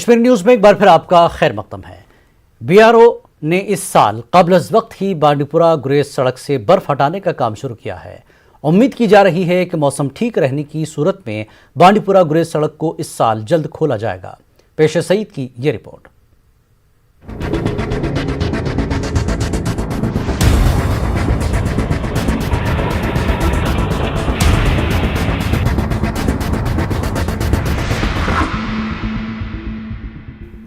Kashmir news میں ایک بار پھر آپ کا خیر مقدم ہے۔ BRO نے اس سال قبل از وقت ہی بانڈی پورہ گریز سڑک سے برف ہٹانے کا کام شروع کیا ہے۔ امید کی جا رہی ہے کہ موسم ٹھیک رہنے کی صورت میں بانڈی پورہ گریز سڑک کو اس سال جلد کھولا جائے گا۔ پیش سعید کی یہ رپورٹ۔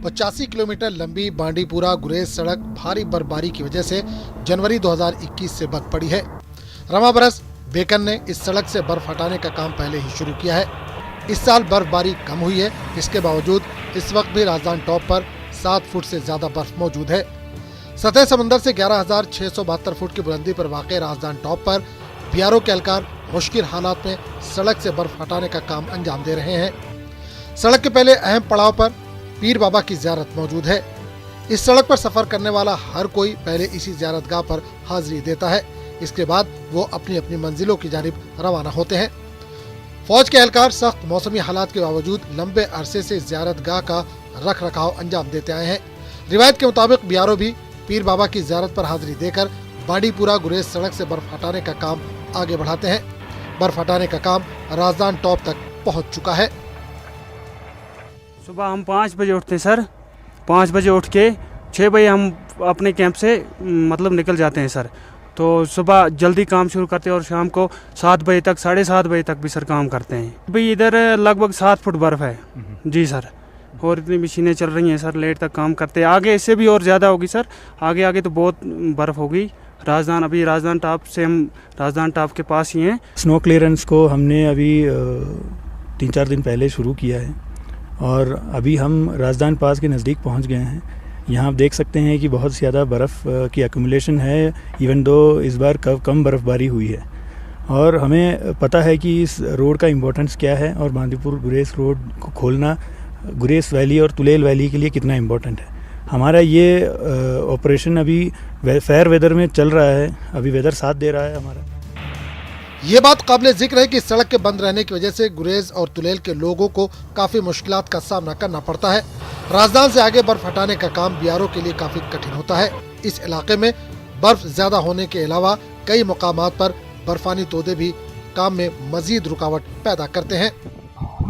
پچاسی کلومیٹر لمبی بانڈی پورہ گریز سڑک بھاری برفباری کی وجہ سے جنوری 2021 سے بند پڑی ہے۔ رواں برس بیکن نے اس سڑک سے برف ہٹانے کا کام پہلے ہی شروع کیا ہے۔ اس سال برفباری کم ہوئی ہے، اس کے باوجود اس وقت بھی رازدان ٹاپ پر 7 فٹ سے زیادہ برف موجود ہے۔ سطح سمندر سے 11,672 فٹ کی بلندی پر واقع رازدان ٹاپ پر BRO کے اہلکار مشکل حالات میں سڑک سے برف ہٹانے کا کام انجام دے رہے ہیں۔ سڑک کے پہلے اہم پڑاؤ پر پیر بابا کی زیارت موجود ہے۔ اس سڑک پر سفر کرنے والا ہر کوئی پہلے اسی زیارت گاہ پر حاضری دیتا ہے، اس کے بعد وہ اپنی اپنی منزلوں کی جانب روانہ ہوتے ہیں۔ فوج کے اہلکار سخت موسمی حالات کے باوجود لمبے عرصے سے زیارت گاہ کا رکھ رکھاؤ انجام دیتے آئے ہیں۔ روایت کے مطابق BRO بھی پیر بابا کی زیارت پر حاضری دے کر بانڈی پورہ گریز سڑک سے برف ہٹانے کا کام آگے بڑھاتے ہیں۔ برف ہٹانے کا کام رازدان ٹاپ تک پہنچ چکا ہے۔ صبح ہم 5 بجے اٹھتے ہیں سر، 5 بجے اٹھ کے 6 بجے ہم اپنے کیمپ سے نکل جاتے ہیں سر۔ تو صبح جلدی کام شروع کرتے ہیں اور شام کو 7 بجے تک 7:30 بجے تک بھی سر کام کرتے ہیں۔ بھئی ادھر لگ بھگ 7 فٹ برف ہے جی سر، اور اتنی مشینیں چل رہی ہیں سر، لیٹ تک کام کرتے ہیں۔ آگے اس سے بھی اور زیادہ ہوگی سر، آگے تو بہت برف ہوگی۔ رازدان ٹاپ سے ہم رازدان ٹاپ کے پاس ہی ہیں۔ سنو کلیئرنس کو ہم نے ابھی 3-4 دن پہلے شروع کیا ہے اور ابھی ہم رازدان پاس کے نزدیک پہنچ گئے ہیں۔ یہاں آپ دیکھ سکتے ہیں کہ بہت زیادہ برف کی ایکومولیشن ہے، ایون دو اس بار کم برف باری ہوئی ہے، اور ہمیں پتہ ہے کہ اس روڈ کا امپورٹنس کیا ہے اور بانڈی پور گریز روڈ کو کھولنا گریز ویلی اور تلیل ویلی کے لیے کتنا امپورٹنٹ ہے۔ ہمارا یہ آپریشن ابھی فیئر ویدر میں چل رہا ہے، ابھی ویدر ساتھ دے رہا ہے ہمارا۔ یہ بات قابل ذکر ہے کہ سڑک کے بند رہنے کی وجہ سے گریز اور تلیل کے لوگوں کو کافی مشکلات کا سامنا کرنا پڑتا ہے۔ رازدان سے آگے برف ہٹانے کا کام BRO کے لیے کافی کٹھن ہوتا ہے۔ اس علاقے میں برف زیادہ ہونے کے علاوہ کئی مقامات پر برفانی تودے بھی کام میں مزید رکاوٹ پیدا کرتے ہیں۔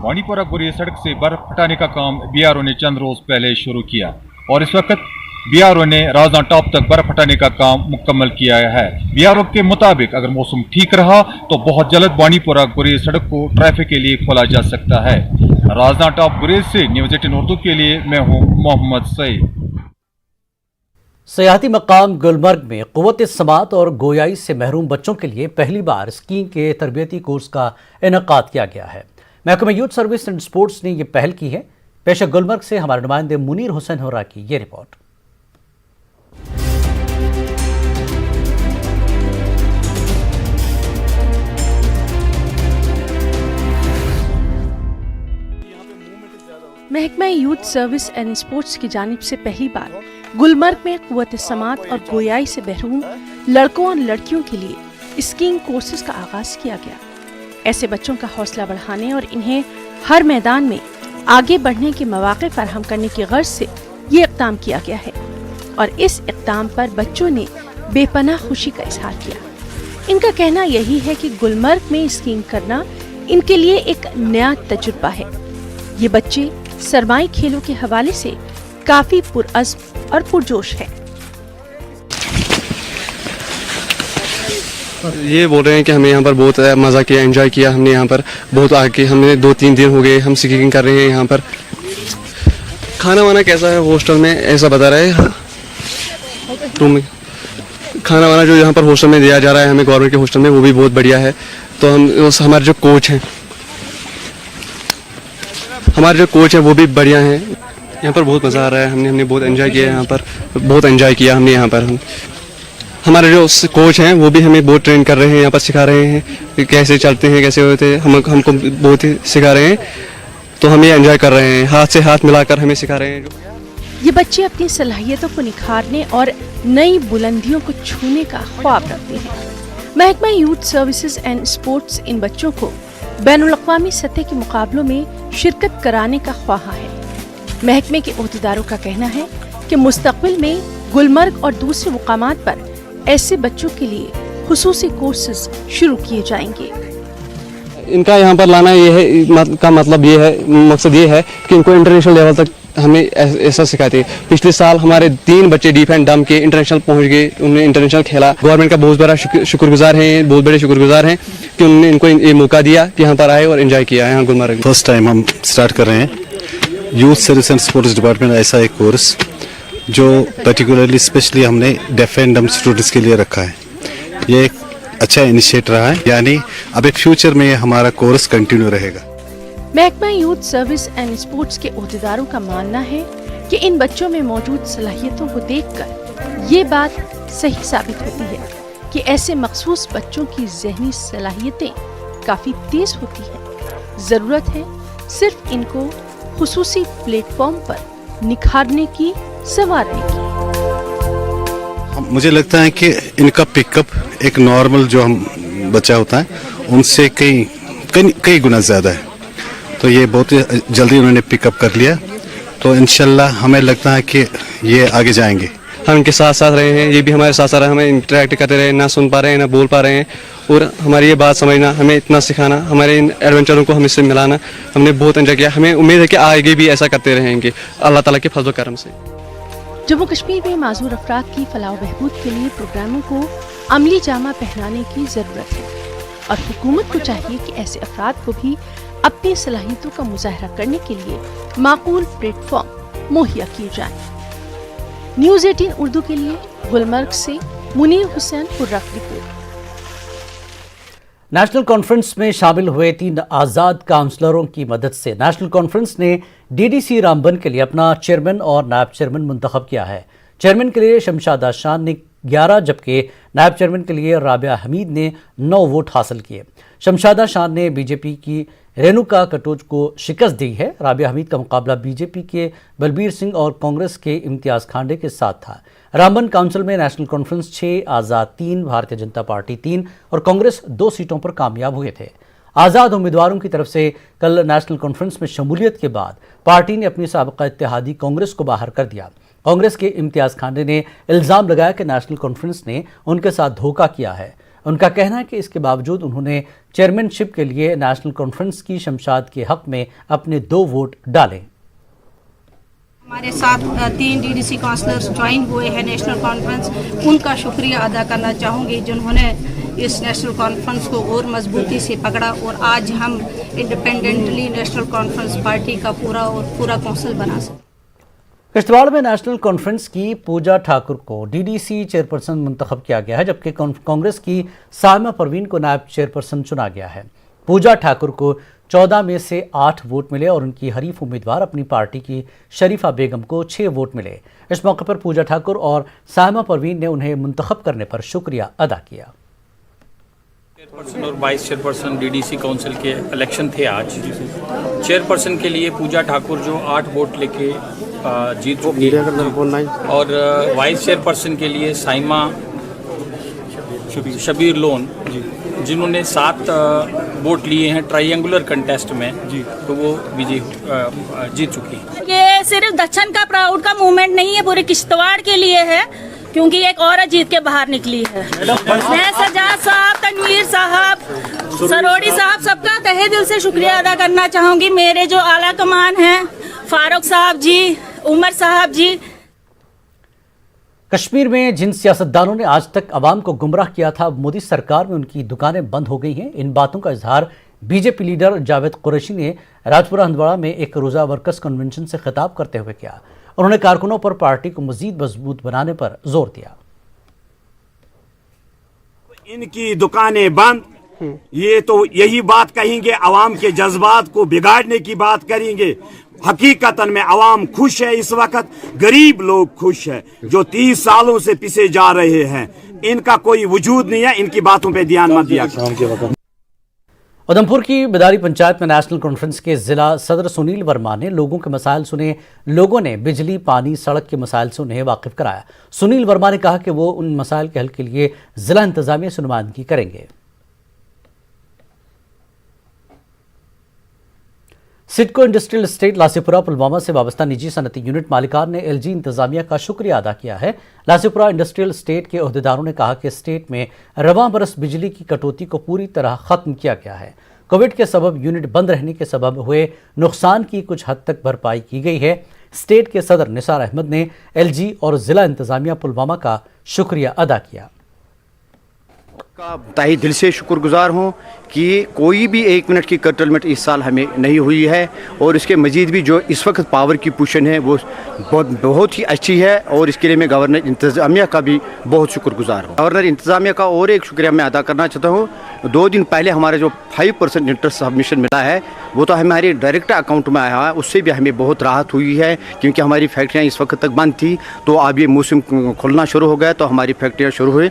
بانڈی پورہ گریز سڑک سے برف ہٹانے کا کام BRO نے چند روز پہلے شروع کیا اور اس وقت BRO نے رازدان ٹاپ تک برف ہٹانے کا کام مکمل کیا ہے۔ BRO کے مطابق اگر موسم ٹھیک رہا تو بہت جلد بانڈی پورہ گریز سڑک کو ٹریفک کے لیے کھولا جا سکتا ہے۔ رازدان ٹاپ گریز سے نیوز 18 اردو کے لیے میں ہوں محمد سعید۔ سیاحتی مقام گلمرگ میں قوت سماعت اور گویائی سے محروم بچوں کے لیے پہلی بار اسکینگ کے تربیتی کورس کا انعقاد کیا گیا ہے۔ محکمہ یوتھ سروس اینڈ سپورٹس نے یہ پہل کی ہے۔ پیش گلمرگ سے ہمارے نمائندے منیر حسین ہورا کی یہ رپورٹ۔ محکمہ یوتھ سروس اینڈ سپورٹس کی جانب سے پہلی بار گلمرگ میں قوت سماعت اور گویائی سے محروم لڑکوں اور لڑکیوں کے لیے اسکینگ کورسز کا آغاز کیا گیا۔ ایسے بچوں کا حوصلہ بڑھانے اور انہیں ہر میدان میں آگے بڑھنے کے مواقع فراہم کرنے کی غرض سے یہ اقدام کیا گیا ہے، اور اس اقدام پر بچوں نے بے پناہ خوشی کا اظہار کیا۔ ان کا کہنا یہی ہے کہ گلمرگ میں اسکینگ کرنا ان کے لیے ایک نیا تجربہ ہے۔ یہ بچے سرمائی کھیلوں کے حوالے سے کافی پرعزم اور پرجوش ہیں۔ یہ بول رہے ہیں کہ ہمیں یہاں پر بہت مزہ کیا، انجوائے کیا ہم نے یہاں پر بہت آگے، ہم نے 2-3 دن ہو گئے ہم اسکینگ کر رہے ہیں یہاں پر۔ کھانا وانا کیسا ہے ہاسٹل میں ایسا بتا رہا ہے روم میں، کھانا وانا جو یہاں پر ہاسٹل میں دیا جا رہا ہے ہمیں گورنمنٹ کے ہاسٹل میں وہ بھی بہت بڑھیا ہے۔ تو ہمارے جو کوچ ہیں وہ بھی بڑھیا ہیں۔ یہاں پر بہت مزہ آ رہا ہے، ہم نے بہت انجوائے کیا یہاں پر، بہت انجوائے کیا ہم نے یہاں پر۔ ہمارے جو کوچ ہیں وہ بھی ہمیں بہت ٹرین کر رہے ہیں، یہاں پر سکھا رہے ہیں کہ کیسے چلتے ہیں، کیسے ہوتے ہیں، ہم کو بہت ہی سکھا رہے ہیں، تو ہم یہ انجوائے کر رہے ہیں، ہاتھ سے ہاتھ ملا کر ہمیں سکھا رہے ہیں۔ یہ بچے اپنی صلاحیتوں کو نکھارنے اور نئی بلندیوں کو چھونے کا خواب رکھتے ہیں۔ محکمہ یوتھ سروسز اینڈ سپورٹس ان بچوں کو بین الاقوامی سطح کے مقابلوں میں شرکت کرانے کا خواہاں ہے۔ महकमे के ओहदेदारों का कहना है कि मुस्तकबिल में गुलमर्ग और दूसरे मुकामात पर ऐसे बच्चों के लिए खुसूसी कोर्सेज शुरू किए जाएंगे। इनका यहाँ पर लाना ये है का मतलब ये है, मकसद ये है कि इनको इंटरनेशनल लेवल तक हमें ऐसा सिखाते हैं। पिछले साल हमारे 3 बच्चे डीप एंड डम के इंटरनेशनल पहुंच गए, उन्होंने इंटरनेशनल खेला। गवर्नमेंट का बहुत बड़ा शुक्रगुजार है, बहुत बड़े शुक्रगुजार हैं कि उन्होंने इनको ये मौका दिया कि यहाँ पर आए और एंजॉय किया है यहाँ गुलमर्ग। फर्स्ट टाइम हम स्टार्ट कर रहे हैं youth service and sports department ऐसा एक कोर्स जो पर्टिकुलरली स्पेशली हमने डेफ एंड डम स्टूडेंट्स के लिए रखा है। ये एक अच्छा इनिशिएट रहा है, यानी अब फ्यूचर में हमारा कोर्स कंटिन्यू रहेगा। महकमा यूथ सर्विस एंड स्पोर्ट्स के ओहदेदारों का मानना है कि इन बच्चों में मौजूद सलाहियतों को देखकर ये बात सही साबित होती है कि ऐसे मखसूस बच्चों की ज़हनी सलाहियतें काफ़ी तेज होती हैं। ज़रूरत है सिर्फ इनको खुसूसी प्लेटफॉर्म पर निखारने की, संवारने की। मुझे लगता है कि इनका पिकअप एक नॉर्मल जो हम बच्चा होता है उनसे कई गुना ज़्यादा है, तो ये बहुत जल्दी उन्होंने पिकअप कर लिया। तो इंशाल्लाह हमें लगता है कि ये आगे जाएंगे। हम इनके साथ साथ रहे हैं, ये भी हमारे साथ साथ रहे, हमें इंटरेक्ट करते रहे, ना सुन पा रहे हैं ना बोल पा रहे हैं, और हमारी ये बात समझना, हमें इतना सिखाना, हमारे इन एडवेंचरों को हमें इससे मिलाना, हमने बहुत एंजॉय किया। हमें उम्मीद है कि आगे भी ऐसा करते रहेंगे अल्लाह ताला के फजल करम से। जम्मू कश्मीर में माजूर अफराद की फलाह व बहबूद के लिए प्रोग्रामों को अमली जामा पहनाने की ज़रूरत है और हुकूमत को चाहिए कि ऐसे अफराद को भी अपनी सलाहियतों का मुजाहरा करने के लिए माकूल प्लेटफॉर्म मुहैया किए जाएं। न्यूज़ 18 उर्दू के लिए गुलमर्ग से मुनीर हुसैन हुर्रफ रिपोर्ट। नेशनल कॉन्फ्रेंस में शामिल हुए 3 आज़ाद काउंसलरों की मदद से नेशनल कॉन्फ्रेंस ने डीडीसी रामबन के लिए अपना चेयरमैन और नायब चेयरमैन मुंतखब किया है। चेयरमैन के लिए शमशाद आशान ने 11 जबकि नायब चेयरमैन के लिए राबिया हमीद ने 9 वोट हासिल किए। शमशाद आशान ने बीजेपी की रेणुका कटोच को शिकस्त दी है। राबिया हमीद का मुकाबला बीजेपी के बलबीर सिंह और कांग्रेस के इम्तियाज़ खांडे के साथ था। रामबन काउंसिल में नेशनल कॉन्फ्रेंस 6, आज़ाद 3, भारतीय जनता पार्टी 3 और कांग्रेस 2 सीटों पर कामयाब हुए थे। आज़ाद उम्मीदवारों की तरफ से कल नेशनल कॉन्फ्रेंस में शमूलियत के बाद पार्टी ने अपनी साबिक़ा इत्तेहादी कांग्रेस को बाहर कर दिया। कांग्रेस के इम्तियाज़ खांडे ने इल्ज़ाम लगाया कि नेशनल कॉन्फ्रेंस ने उनके साथ धोखा किया है। उनका कहना है कि इसके बावजूद उन्होंने चेयरमैनशिप के लिए नेशनल कॉन्फ्रेंस की शमशाद के हक में अपने 2 वोट डाले। हमारे साथ 3 डीडीसी काउंसलर्स ज्वाइन हुए हैं नेशनल कॉन्फ्रेंस, उनका शुक्रिया अदा करना चाहूँगी जिन्होंने इस नेशनल कॉन्फ्रेंस को और मजबूती से पकड़ा और आज हम इंडिपेंडेंटली नेशनल कॉन्फ्रेंस पार्टी का पूरा काउंसिल बना सकते। किश्तवाड़ में नेशनल कॉन्फ्रेंस की पूजा ठाकुर को डीडीसी चेयरपर्सन मुंतखब किया गया है, जबकि कांग्रेस की साइमा परवीन को नायब चेयरपर्सन चुना गया है। पूजा ठाकुर को 14 में से 8 वोट मिले और उनकी हरीफ उम्मीदवार अपनी पार्टी की शरीफा बेगम को 6 वोट मिले। इस मौके पर पूजा ठाकुर और साइमा परवीन ने उन्हें मुंतखब करने पर शुक्रिया अदा किया। चेयरपर्सन और वाइस चेयरपर्सन डीडीसी काउंसिल के इलेक्शन थे आज। चेयरपर्सन के लिए पूजा ठाकुर जो 8 वोट लेके जीत चुकी है और वाइस चेयरपर्सन के लिए साइमा शबीर लोन जिन्होंने 7 वोट लिए हैं ट्रायंगुलर कंटेस्ट में तो वो विजयी जीत चुकी है। ये सिर्फ दक्षिण का प्राउड का मूवमेंट नहीं है, पूरे किश्तवाड़ के लिए है क्योंकि एक औरत जीत के बाहर निकली है। मैं सजाद साहब, तनवीर साहब, सरोड़ी साहब सबका तहे दिल से शुक्रिया अदा करना चाहूँगी। मेरे जो आला कमान हैं फारूक साहब जी, उमर साहब जी। कश्मीर में जिन सियासतदानों ने आज तक अवाम को गुमराह किया था, मोदी सरकार में उनकी दुकानें बंद हो गई हैं। इन बातों का इजहार बीजेपी लीडर जावेद कुरैशी ने राजपुरा हंदवाड़ा में एक रोज़ा वर्कर्स कन्वेंशन से खिताब करते हुए किया। उन्होंने कारकुनों पर पार्टी को मजीद मजबूत बनाने पर जोर दिया। इनकी दुकानें बंद, ये तो यही बात कहेंगे, अवाम के जज्बात को बिगाड़ने की बात करेंगे। हकीकतन में अवाम खुश है, इस वक्त गरीब लोग खुश है जो 30 सालों से पीछे जा रहे हैं। इनका कोई वजूद नहीं है, इनकी बातों पे ध्यान मत दिया। उधमपुर की बिदारी पंचायत में नेशनल कॉन्फ्रेंस के जिला सदर सुनील वर्मा ने लोगों के मसाइल सुने। लोगों ने बिजली, पानी, सड़क के मसाइल से उन्हें वाकिफ कराया। सुनील वर्मा ने कहा कि वो उन मसाइल के हल के लिए जिला इंतजामिया से नुमाइंदगी करेंगे। सिडको इंडस्ट्रियल एस्टेट लासीपुरा पुलवामा से वाबस्ता निजी सनती यूनिट मालिकान ने एलजी इंतजामिया का शुक्रिया अदा किया है। लासीपुरा इंडस्ट्रियल एस्टेट के अहदेदारों ने कहा कि स्टेट में रवां बरस बिजली की कटौती को पूरी तरह खत्म किया गया है। कोविड के सबब यूनिट बंद रहने के सबब हुए नुकसान की कुछ हद तक भरपाई की गई है। स्टेट के सदर निसार अहमद ने एलजी और जिला इंतजामिया पुलवामा का शुक्रिया अदा किया। का तहे दिल से शुक्रगुजार हूँ कि कोई भी 1 मिनट की कर्टलमेंट इस साल हमें नहीं हुई है और इसके मजीद भी जो इस वक्त पावर की पोजीशन है वो बहुत ही अच्छी है और इसके लिए मैं गवर्नर इंतज़ामिया का भी बहुत शुक्रगुजार हूँ। गवर्नर इंतज़ामिया का और एक शुक्रिया मैं अदा करना चाहता हूँ। 2 दिन पहले हमारा जो 5% इंटरेस्ट सबमिशन मिला है वो तो हमारे डायरेक्ट अकाउंट में आया है, उससे भी हमें बहुत राहत हुई है क्योंकि हमारी फैक्ट्रियाँ इस वक्त तक बंद थी। तो अब ये मौसम खुलना शुरू हो गया तो हमारी फैक्ट्रियाँ शुरू हुई।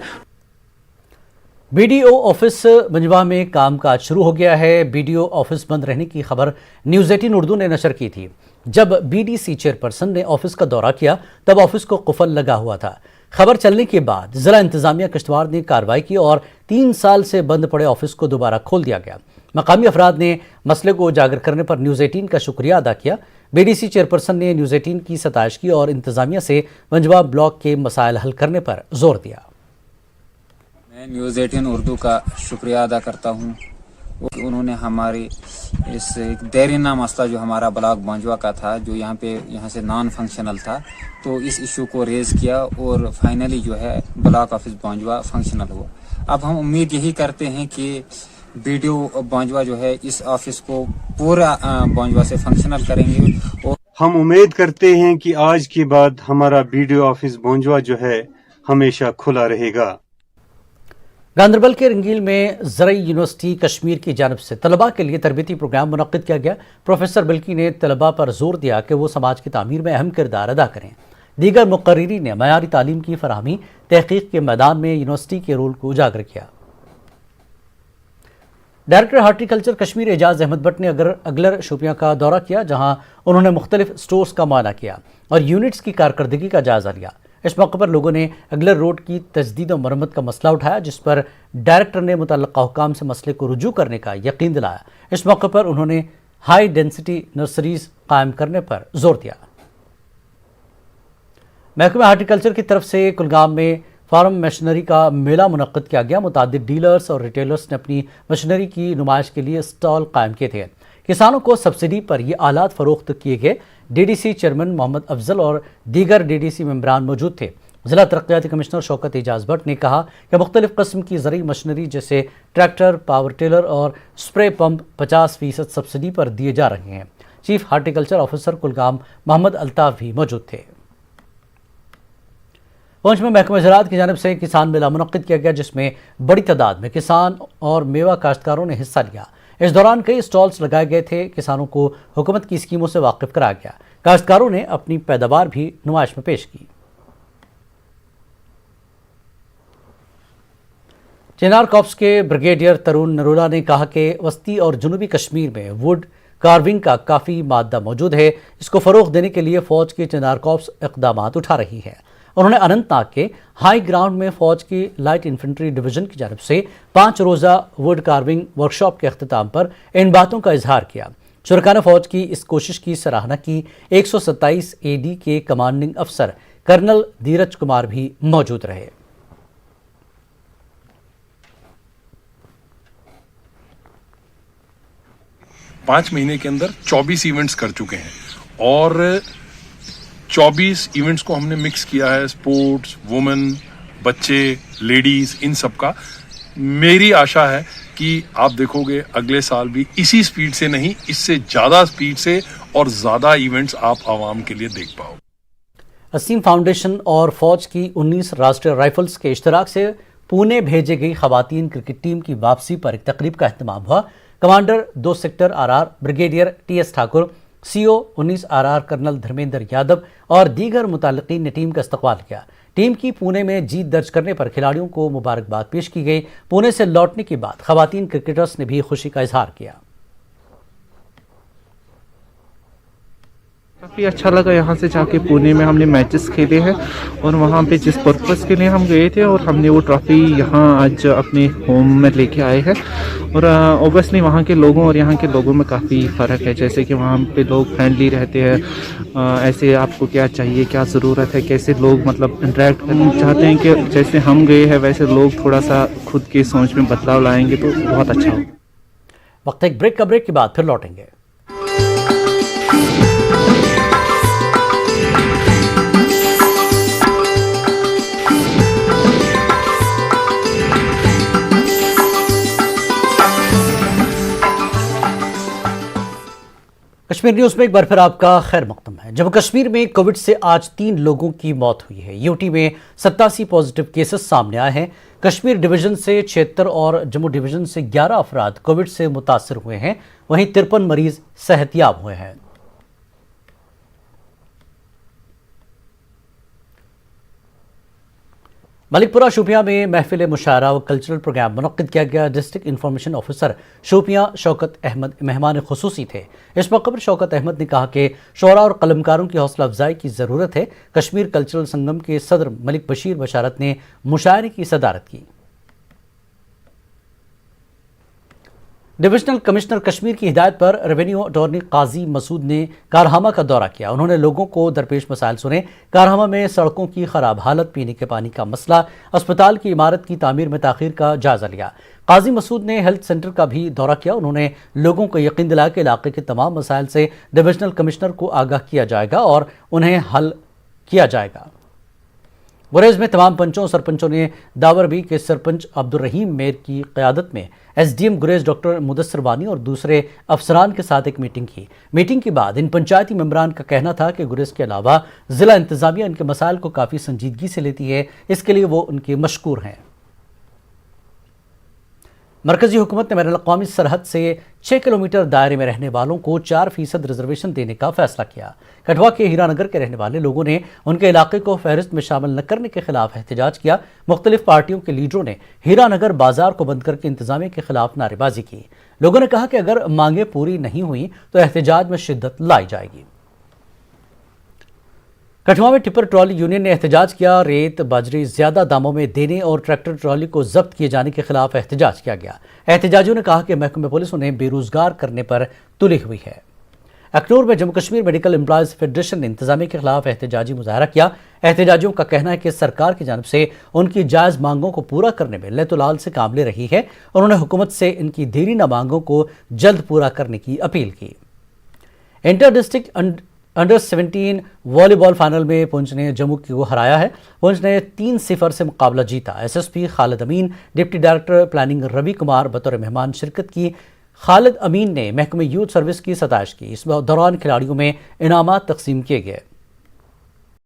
बीडीओ ऑफिस मंजवा में कामकाज शुरू हो गया है। बीडीओ ऑफिस बंद रहने की खबर न्यूज़ 18 उर्दू ने नशर की थी। जब बीडीसी चेयरपर्सन ने ऑफिस का दौरा किया तब ऑफिस को कुफल लगा हुआ था। खबर चलने के बाद जिला इंतजामिया किश्तवाड़ ने कार्रवाई की और 3 साल से बंद पड़े ऑफिस को दोबारा खोल दिया गया। मकामी अफराद ने मसले को उजागर करने पर न्यूज़ 18 का शुक्रिया अदा किया। बीडीसी चेयरपर्सन ने न्यूज़ 18 की सताइश की और इंतजामिया से मंजवा ब्लॉक के मसाइल हल करने पर जोर दिया। मैं न्यूज़ 18 उर्दू का शुक्रिया अदा करता हूँ। उन्होंने हमारी इस देरीना मसला जो हमारा ब्लॉक बांजवा का था, जो यहाँ से नॉन फंक्शनल था, तो इस इशू को रेज़ किया और फाइनली जो है ब्लॉक ऑफिस बांजवा फंक्शनल हुआ। अब हम उम्मीद यही करते हैं कि बीडीओ बांजवा जो है इस ऑफिस को पूरा बांजवा से फंक्शनल करेंगे और हम उम्मीद करते हैं कि आज के बाद हमारा बीडीओ ऑफिस बांजवा जो है हमेशा खुला रहेगा। गांदरबल के रंगील में ज़रई यूनिवर्सिटी कश्मीर की जानिब से तलबा के लिए तरबियती प्रोग्राम मुनक्किद किया गया। प्रोफेसर बिल्की ने तलबा पर जोर दिया कि वो समाज की तामीर में अहम किरदार अदा करें। दीगर मुकर्रिरीन ने मयारी तालीम की फराहमी तहकीक के मैदान में यूनिवर्सिटी के रोल को उजागर किया। डायरेक्टर हार्टिकल्चर कश्मीर एजाज अहमद भट्ट ने अगलर शोपियां का दौरा किया, जहां उन्होंने मुख्तलिफ स्टोर्स का मुआयना किया और यूनिट्स की कारकर्दगी का जायजा लिया। इस मौके पर लोगों ने अगलर रोड की तजदीद और मरम्मत का मसला उठाया, जिस पर डायरेक्टर ने मुतल्लिका हुकाम से मसले को रुजू करने का यकीन दिलाया। इस मौके पर उन्होंने हाई डेंसिटी नर्सरीज कायम करने पर जोर दिया। महकमा हार्टिकल्चर की तरफ से कुलगाम में फार्म मशीनरी का मेला मुनक्किद किया गया। मुतादिद डीलर्स और रिटेलर्स ने अपनी मशीनरी की नुमाइश के लिए स्टॉल कायम किए थे। किसानों को सब्सिडी पर ये आलात फरोख्त किए गए। डीडीसी चेयरमैन मोहम्मद अफजल और दीगर डीडीसी मेंबरान मौजूद थे। जिला तरक्याती कमिश्नर शौकत एजाज भट्ट ने कहा कि मुख्तलिफ किस्म की ज़रई मशीनरी जैसे ट्रैक्टर, पावर टेलर और स्प्रे पंप 50% सब्सिडी पर दिए जा रहे हैं। Chief horticulture officer Kulgam Mohammad Altaf भी मौजूद थे। पहुंच में महकमा ज़राअत की जानिब से किसान मेला मुनक्किद किया गया, जिसमें बड़ी तादाद में किसान और मेवा काश्तकारों ने हिस्सा लिया। इस दौरान कई स्टॉल्स लगाए गए थे। किसानों को हुकूमत की स्कीमों से वाकिफ कराया गया। काश्तकारों ने अपनी पैदावार भी नुमाइश में पेश की। चिनार कॉप्स के ब्रिगेडियर तरुण नरोला ने कहा कि वस्ती और जनूबी कश्मीर में वुड कार्विंग का काफ़ी मादा मौजूद है। इसको फ़रोग़ देने के लिए फ़ौज की चिनार कॉप्स इक़दामात उठा रही है। उन्होंने अनंतनाग के हाई ग्राउंड में फ़ौज की लाइट इन्फेंट्री डिवीज़न की जानिब से 5 रोज़ा वुड कार्विंग वर्कशॉप के अख्तिताम पर इन बातों का इजहार किया। शुरका ने फ़ौज की इस कोशिश की सराहना की। 127 AD के कमांडिंग अफसर कर्नल धीरज कुमार भी मौजूद रहे। पाँच महीने के अंदर 24 इवेंट्स कर चुके हैं और 24 इवेंट्स को हमने मिक्स किया है। स्पोर्ट्स, वुमेन, बच्चे, लेडीज, इन सब का। मेरी आशा है कि आप देखोगे अगले साल भी इसी स्पीड से नहीं, इससे ज्यादा स्पीड से और ज्यादा इवेंट्स आप आवाम के लिए देख पाओगे। असीम फाउंडेशन और फौज की 19 राष्ट्रीय राइफल्स के इश्तराक से पुणे भेजे गई खवातीन क्रिकेट टीम की वापसी पर एक तकरीब का अहतमाम हुआ। Commander 2 sector RR brigadier TS Thakur, CO 19 RR colonel Dharmendra Yadav और दीगर मुताल्लिकीन ने टीम का इस्तकबाल किया। टीम की पुणे में जीत दर्ज करने पर खिलाड़ियों को मुबारकबाद पेश की गई। पुणे से लौटने के बाद खवातीन क्रिकेटर्स ने भी खुशी का इजहार किया। काफ़ी अच्छा लगा यहाँ से जाके। पुणे में हमने मैचेस खेले हैं और वहाँ पे जिस पर्पस के लिए हम गए थे और हमने वो ट्रॉफी यहाँ आज अपने होम में लेके आए हैं। और ओबियसली वहाँ के लोगों और यहाँ के लोगों में काफ़ी फ़र्क है, जैसे कि वहाँ पे लोग फ्रेंडली रहते हैं, ऐसे आपको क्या चाहिए, क्या ज़रूरत है, कैसे लोग मतलब इंटरेक्ट करना चाहते हैं कि जैसे हम गए हैं वैसे लोग थोड़ा सा खुद की सोच में बदलाव लाएंगे तो बहुत अच्छा होगा। वक्त एक ब्रेक का, ब्रेक के बाद फिर लौटेंगे। कश्मीर न्यूज़ में एक बार फिर आपका खैर मकदम है। जम्मू कश्मीर में कोविड से आज 3 लोगों की मौत हुई है। यूटी में 87 पॉजिटिव केसेस सामने आए हैं। कश्मीर डिवीजन से 76 और जम्मू डिवीजन से 11 अफराद कोविड से मुतासर हुए हैं। वहीं 53 मरीज सेहतयाब हुए हैं। मलिकपुरा शोपियां में महफिल मुशायरा व कल्चरल प्रोग्राम मुनक्किद किया गया। District information officer Shopian Shaukat Ahmad मेहमान खुसूसी थे। इस मौके पर शौकत अहमद ने कहा कि शोरा और कलमकारों की हौसला अफजाई की ज़रूरत है। कश्मीर कल्चरल संगम के सदर मलिक बशीर बशारत ने मुशायरे की सदारत की। डिविजनल कमिश्नर कश्मीर की हिदायत पर रेवेन्यू अटॉर्नी काजी मसूद ने कारहामा का दौरा किया। उन्होंने लोगों को दरपेश मसाइल सुने। कारहामा में सड़कों की खराब हालत, पीने के पानी का मसला, अस्पताल की इमारत की तामीर में ताखीर का जायजा लिया। काजी मसूद ने हेल्थ सेंटर का भी दौरा किया। उन्होंने लोगों को यकीन दिलाया कि इलाके के तमाम मसाइल से डिविजनल कमिश्नर को आगाह किया जाएगा और उन्हें हल किया जाएगा। गुरेज में तमाम पंचों और सरपंचों ने दावर भी कि सरपंच अब्दुल रहीम मेर की क़यादत में एसडीएम गुरेज डॉक्टर मुदस्सर वानी और दूसरे अफसरान के साथ एक मीटिंग की। मीटिंग के बाद इन पंचायती मेंबरान का कहना था कि गुरेज के अलावा ज़िला इंतज़ामिया इनके मसाइल को काफ़ी संजीदगी से लेती है, इसके लिए वो उनके मशकूर हैं। मरकजी हुकूमत ने बैनुल-अक़वामी सरहद से 6 किलोमीटर दायरे में रहने वालों को 4% रिजर्वेशन देने का फैसला किया। कठुआ के हीरानगर के रहने वाले लोगों ने उनके इलाके को फहरिस्त में शामिल न करने के खिलाफ एहतजाज किया। मुख्तलिफ पार्टियों के लीडरों ने हीरानगर बाजार को बंद करके इंतजामिया के खिलाफ नारेबाजी की। लोगों ने कहा कि अगर मांगे पूरी नहीं हुई तो एहतजाज में शिद्दत लाई जाएगी। कठुआ में टिप्पर ट्रॉली यूनियन ने एहतजाज किया। रेत बाजरी ज्यादा दामों में देने और ट्रैक्टर ट्रॉली को जब्त किए जाने के खिलाफ एहतजाज किया गया। एहतजाजियों ने कहा कि महकमे पुलिस उन्हें बेरोजगार करने पर तुली हुई है। अखनूर में Jammu Kashmir medical employees federation ने इंतजामिया के खिलाफ एहतजाजी मुजाहरा किया। एहतजाजियों का कहना है कि सरकार की जानिब से उनकी जायज़ मांगों को पूरा करने में लैतुलाल से काम ले रही है। उन्होंने हुकूमत से इनकी देरी न मांगों को जल्द पूरा करने की अपील की। Inter district under 17 volleyball final में पुंछ ने जम्मू को हराया है। पुंछ ने 3-0 से मुकाबला जीता। SSP Khalid Amin, deputy director planning Ravi Kumar बतौर मेहमान शिरकत की। खालिद अमीन ने महकमे यूथ सर्विस की सताइश की। इस दौरान खिलाड़ियों में इनामात तकसीम किए गए।